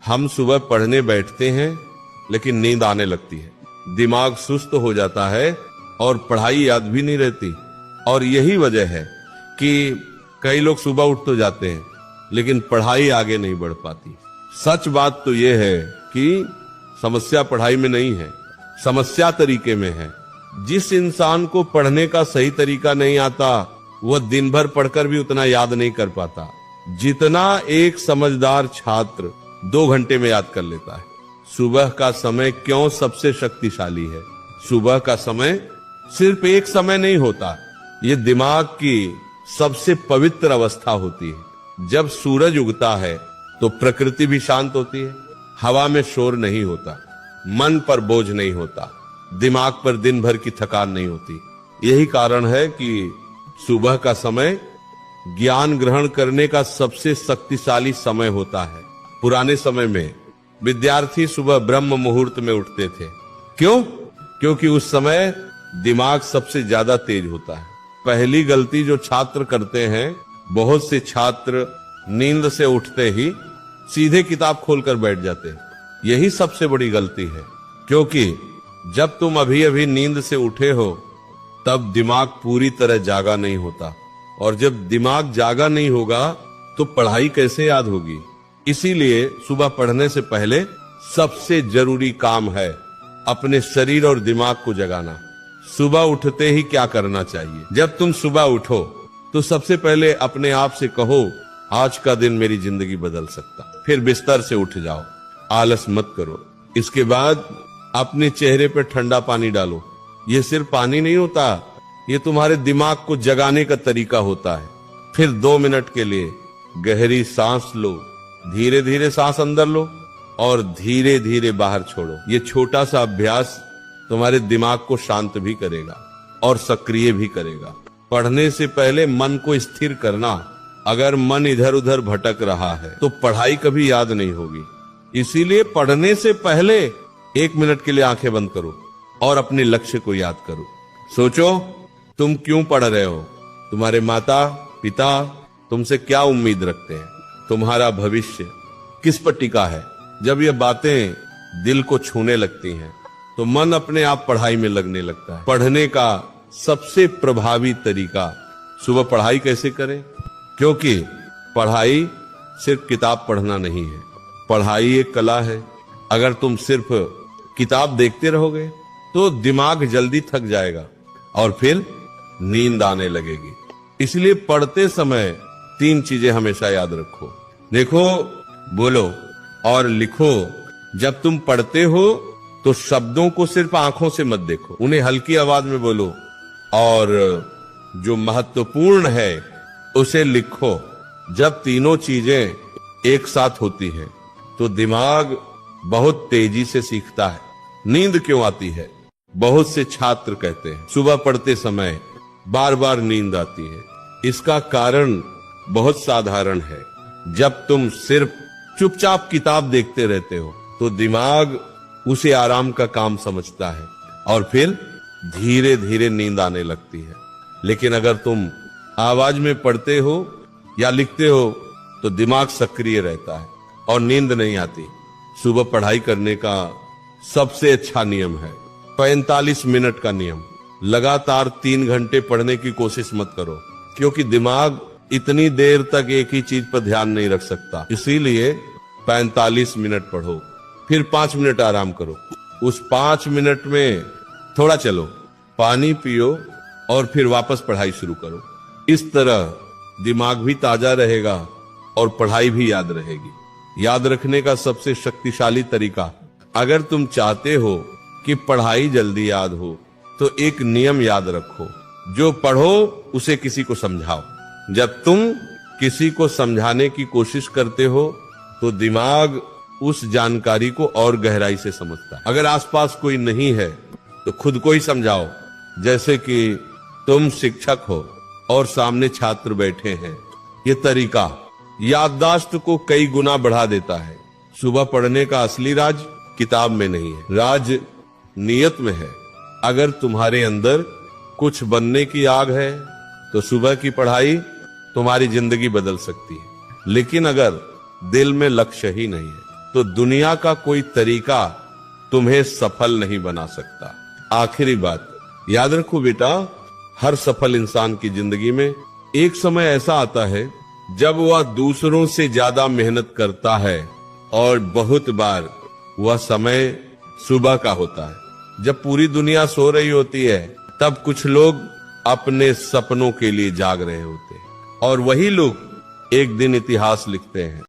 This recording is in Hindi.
हम सुबह पढ़ने बैठते हैं लेकिन नींद आने लगती है, दिमाग सुस्त हो जाता है और पढ़ाई याद भी नहीं रहती। और यही वजह है कि कई लोग सुबह उठ तो जाते हैं लेकिन पढ़ाई आगे नहीं बढ़ पाती। सच बात तो यह है कि समस्या पढ़ाई में नहीं है, समस्या तरीके में है। जिस इंसान को पढ़ने का सही तरीका नहीं आता वह दिन भर पढ़कर भी उतना याद नहीं कर पाता जितना एक समझदार छात्र 2 घंटे में याद कर लेता है। सुबह का समय क्यों सबसे शक्तिशाली है? सुबह का समय सिर्फ एक समय नहीं होता, ये दिमाग की सबसे पवित्र अवस्था होती है। जब सूरज उगता है तो प्रकृति भी शांत होती है, हवा में शोर नहीं होता, मन पर बोझ नहीं होता, दिमाग पर दिन भर की थकान नहीं होती। यही कारण है कि सुबह का समय ज्ञान ग्रहण करने का सबसे शक्तिशाली समय होता है। पुराने समय में विद्यार्थी सुबह ब्रह्म मुहूर्त में उठते थे। क्यों? क्योंकि उस समय दिमाग सबसे ज्यादा तेज होता है। पहली गलती जो छात्र करते हैं, बहुत से छात्र नींद से उठते ही सीधे किताब खोलकर बैठ जाते हैं। यही सबसे बड़ी गलती है, क्योंकि जब तुम अभी अभी नींद से उठे हो तब दिमाग पूरी तरह जागा नहीं होता, और जब दिमाग जागा नहीं होगा तो पढ़ाई कैसे याद होगी। इसीलिए सुबह पढ़ने से पहले सबसे जरूरी काम है अपने शरीर और दिमाग को जगाना। सुबह उठते ही क्या करना चाहिए? जब तुम सुबह उठो तो सबसे पहले अपने आप से कहो, आज का दिन मेरी जिंदगी बदल सकता। फिर बिस्तर से उठ जाओ, आलस मत करो। इसके बाद अपने चेहरे पर ठंडा पानी डालो। ये सिर्फ पानी नहीं होता, ये तुम्हारे दिमाग को जगाने का तरीका होता है। फिर 2 मिनट के लिए गहरी सांस लो, धीरे धीरे सांस अंदर लो और धीरे धीरे बाहर छोड़ो। ये छोटा सा अभ्यास तुम्हारे दिमाग को शांत भी करेगा और सक्रिय भी करेगा। पढ़ने से पहले मन को स्थिर करना। अगर मन इधर उधर भटक रहा है तो पढ़ाई कभी याद नहीं होगी। इसीलिए पढ़ने से पहले 1 मिनट के लिए आंखें बंद करो और अपने लक्ष्य को याद करो। सोचो तुम क्यों पढ़ रहे हो, तुम्हारे माता पिता तुमसे क्या उम्मीद रखते हैं, तुम्हारा भविष्य किस पर टिका है। जब ये बातें दिल को छूने लगती हैं तो मन अपने आप पढ़ाई में लगने लगता है। पढ़ने का सबसे प्रभावी तरीका, सुबह पढ़ाई कैसे करें? क्योंकि पढ़ाई सिर्फ किताब पढ़ना नहीं है, पढ़ाई एक कला है। अगर तुम सिर्फ किताब देखते रहोगे तो दिमाग जल्दी थक जाएगा और फिर नींद आने लगेगी। इसलिए पढ़ते समय 3 चीजें हमेशा याद रखो। देखो, बोलो और लिखो। जब तुम पढ़ते हो तो शब्दों को सिर्फ आंखों से मत देखो, उन्हें हल्की आवाज में बोलो और जो महत्वपूर्ण है उसे लिखो। जब तीनों चीजें एक साथ होती हैं तो दिमाग बहुत तेजी से सीखता है। नींद क्यों आती है? बहुत से छात्र कहते हैं सुबह पढ़ते समय बार बार नींद आती है। इसका कारण बहुत साधारण है। जब तुम सिर्फ चुपचाप किताब देखते रहते हो तो दिमाग उसे आराम का काम समझता है और फिर धीरे धीरे नींद आने लगती है। लेकिन अगर तुम आवाज में पढ़ते हो या लिखते हो तो दिमाग सक्रिय रहता है और नींद नहीं आती। सुबह पढ़ाई करने का सबसे अच्छा नियम है 45 मिनट का नियम। लगातार 3 घंटे पढ़ने की कोशिश मत करो, क्योंकि दिमाग इतनी देर तक एक ही चीज पर ध्यान नहीं रख सकता। इसीलिए 45 मिनट पढ़ो, फिर 5 मिनट आराम करो। उस 5 मिनट में थोड़ा चलो, पानी पियो और फिर वापस पढ़ाई शुरू करो। इस तरह दिमाग भी ताजा रहेगा और पढ़ाई भी याद रहेगी। याद रखने का सबसे शक्तिशाली तरीका, अगर तुम चाहते हो कि पढ़ाई जल्दी याद हो तो एक नियम याद रखो, जो पढ़ो उसे किसी को समझाओ। जब तुम किसी को समझाने की कोशिश करते हो तो दिमाग उस जानकारी को और गहराई से समझता है। अगर आसपास कोई नहीं है तो खुद को ही समझाओ। जैसे कि तुम शिक्षक हो और सामने छात्र बैठे हैं। ये तरीका याददाश्त को कई गुना बढ़ा देता है। सुबह पढ़ने का असली राज किताब में नहीं है, राज नियत में है। अगर तुम्हारे अंदर कुछ बनने की आग है तो सुबह की पढ़ाई तुम्हारी जिंदगी बदल सकती है। लेकिन अगर दिल में लक्ष्य ही नहीं है तो दुनिया का कोई तरीका तुम्हें सफल नहीं बना सकता। आखिरी बात याद रखो बेटा, हर सफल इंसान की जिंदगी में एक समय ऐसा आता है जब वह दूसरों से ज्यादा मेहनत करता है, और बहुत बार वह समय सुबह का होता है जब पूरी दुनिया सो रही होती है। तब कुछ लोग अपने सपनों के लिए जाग रहे होते हैं, और वही लोग एक दिन इतिहास लिखते हैं।